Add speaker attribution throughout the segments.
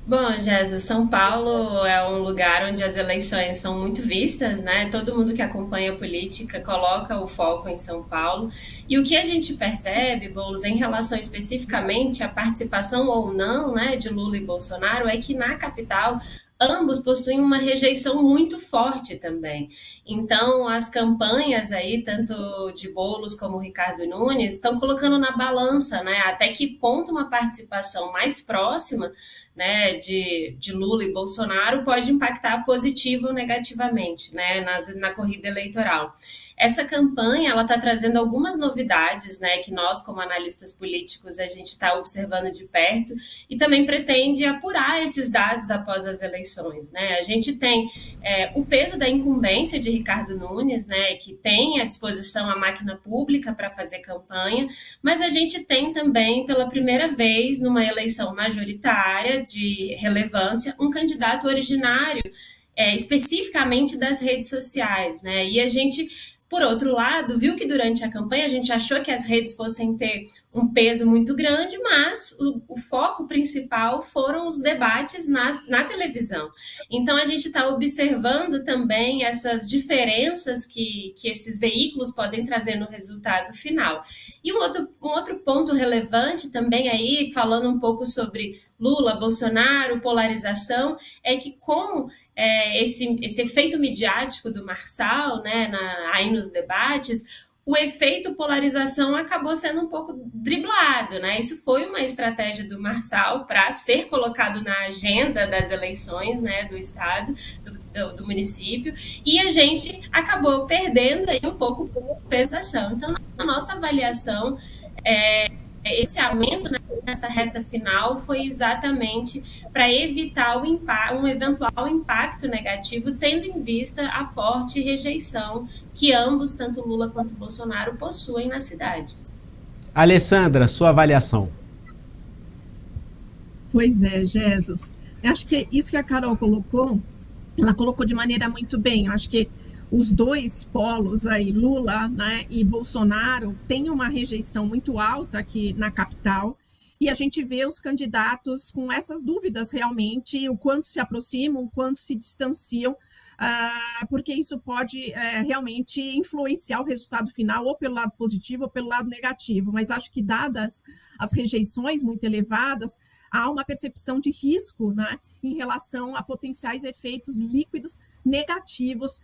Speaker 1: Bom, Jesus, São Paulo é um lugar onde as eleições são muito vistas, né? Todo mundo que acompanha a política coloca o foco em São Paulo. E o que a gente percebe, Boulos, em relação especificamente à participação ou não, né, de Lula e Bolsonaro, é que na capital ambos possuem uma rejeição muito forte também. Então, as campanhas aí, tanto de Boulos como Ricardo Nunes, estão colocando na balança, né, até que ponto uma participação mais próxima, né, de Lula e Bolsonaro pode impactar positivo ou negativamente, né, na corrida eleitoral. Essa campanha ela está trazendo algumas novidades, né, que nós como analistas políticos a gente está observando de perto e também pretende apurar esses dados após as eleições, né. A gente tem o peso da incumbência de Ricardo Nunes, né, que tem à disposição a máquina pública para fazer campanha, mas a gente tem também, pela primeira vez, numa eleição majoritária de relevância, um candidato originário, especificamente das redes sociais, né? E a gente, por outro lado, viu que durante a campanha a gente achou que as redes fossem ter um peso muito grande, mas o foco principal foram os debates na televisão. Então a gente está observando também essas diferenças que esses veículos podem trazer no resultado final. E um outro ponto relevante também aí, falando um pouco sobre Lula, Bolsonaro, polarização, é que com esse efeito midiático do Marçal, né, aí nos debates, o efeito polarização acabou sendo um pouco driblado, né? Isso foi uma estratégia do Marçal para ser colocado na agenda das eleições, né, do estado, do município, e a gente acabou perdendo aí um pouco por polarização. Então, na nossa avaliação, esse aumento nessa reta final foi exatamente para evitar um eventual impacto negativo, tendo em vista a forte rejeição que ambos, tanto Lula quanto Bolsonaro, possuem na cidade.
Speaker 2: Alessandra, sua avaliação.
Speaker 3: Pois é, Jesus. Eu acho que isso que a Carol colocou, ela colocou de maneira muito bem. Eu acho que os dois polos aí, Lula, né, e Bolsonaro, têm uma rejeição muito alta aqui na capital. E a gente vê os candidatos com essas dúvidas realmente, o quanto se aproximam, o quanto se distanciam, porque isso pode realmente influenciar o resultado final, ou pelo lado positivo ou pelo lado negativo. Mas acho que, dadas as rejeições muito elevadas, há uma percepção de risco, né, em relação a potenciais efeitos líquidos negativos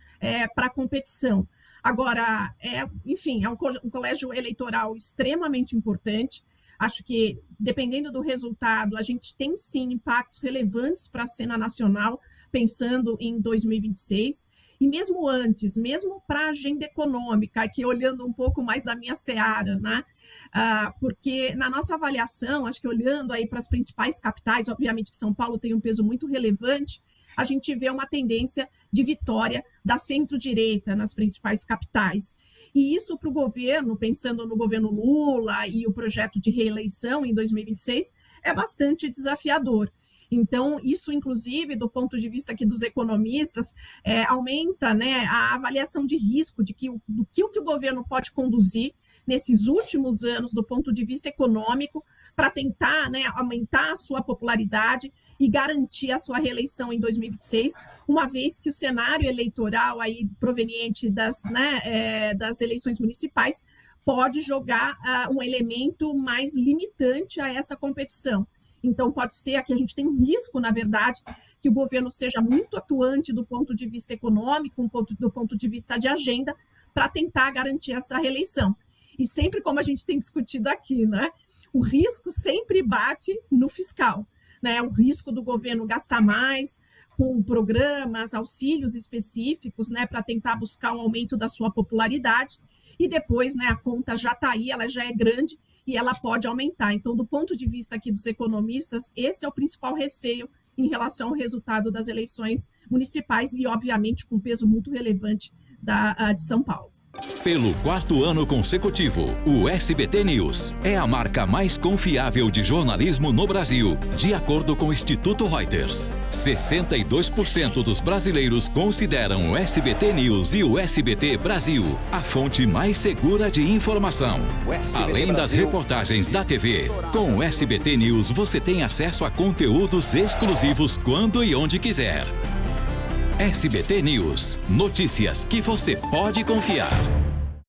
Speaker 3: para a competição. Agora, enfim, é um colégio eleitoral extremamente importante. Acho que, dependendo do resultado, a gente tem sim impactos relevantes para a cena nacional, pensando em 2026. E mesmo antes, mesmo para a agenda econômica, aqui olhando um pouco mais da minha seara, né? Porque na nossa avaliação, acho que olhando aí para as principais capitais, obviamente que São Paulo tem um peso muito relevante, a gente vê uma tendência de vitória da centro-direita nas principais capitais. E isso para o governo, pensando no governo Lula e o projeto de reeleição em 2026, é bastante desafiador. Então, isso, inclusive, do ponto de vista aqui dos economistas, aumenta, né, a avaliação de risco do que o governo pode conduzir nesses últimos anos do ponto de vista econômico para tentar, né, aumentar a sua popularidade e garantir a sua reeleição em 2026, uma vez que o cenário eleitoral aí proveniente das eleições municipais pode jogar um elemento mais limitante a essa competição. Então, pode ser que a gente tenha um risco, na verdade, que o governo seja muito atuante do ponto de vista econômico, do ponto de vista de agenda, para tentar garantir essa reeleição. E sempre, como a gente tem discutido aqui, né, o risco sempre bate no fiscal, né? O risco do governo gastar mais com programas, auxílios específicos, né, para tentar buscar um aumento da sua popularidade, e depois, né, a conta já está aí, ela já é grande e ela pode aumentar. Então, do ponto de vista aqui dos economistas, esse é o principal receio em relação ao resultado das eleições municipais e, obviamente, com peso muito relevante de São Paulo.
Speaker 4: Pelo 4º ano consecutivo, o SBT News é a marca mais confiável de jornalismo no Brasil, de acordo com o Instituto Reuters. 62% dos brasileiros consideram o SBT News e o SBT Brasil a fonte mais segura de informação. Além das reportagens da TV, com o SBT News você tem acesso a conteúdos exclusivos quando e onde quiser. SBT News. Notícias que você pode confiar.